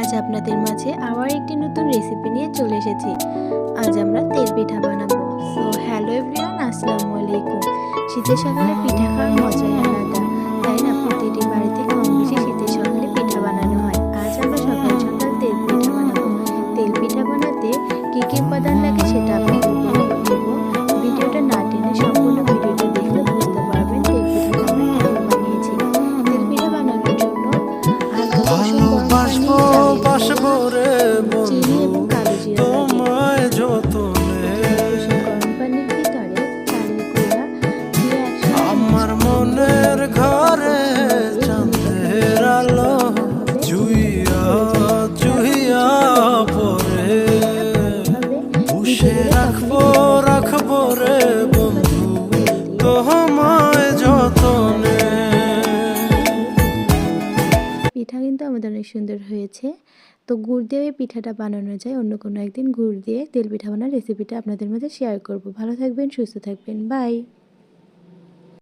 আজ আপনাদের মাঝে আবার একটি নতুন রেসিপি নিয়ে চলে এসেছি। আজ আমরা তেল পিঠা বানাবো। সো হ্যালো এভরিওয়ান, আসসালামু আলাইকুম। শীতের সকালে পিঠা খাওয়ার মজাই আলাদা, তাই না? প্রতিটি বাড়িতে কম বেশি শীতের সকালে পিঠা বানানো হয়। আজ আমরা সকাল সকাল তেল পিঠা বানাবো। তেল পিঠা বানাতে কী কী উপাদান লাগে সেটা আপনাদের বলবো। ভিডিওটা না টেনে সম্পূর্ণ ভিডিওটা দেখলে বুঝতে পারবেন তেল পিঠাটা আমরা কেমন বানিয়েছি। তেল পিঠা বানানোর জন্য হালকা কুসুম গরম পানি, চিনি এবং কালো জিরা লাগে। কুসুম গরম পানির ভিতরে চালের গুঁড়া দিয়ে একসাথে আমার মনের ঘরে চাঁদের আলো জুইয়া জুইয়া পরে বসে রাখবো রে বন্ধু তোমায় যতনে। পিঠা কিন্তু আমাদের অনেক সুন্দর হয়েছে। তো গুড় দিয়ে এই পিঠাটা বানানো যায়। অন্য কোনো একদিন গুড় দিয়ে তেল পিঠা বানার রেসিপিটা আপনাদের মধ্যে শেয়ার করব। ভালো থাকবেন, সুস্থ থাকবেন, বাই।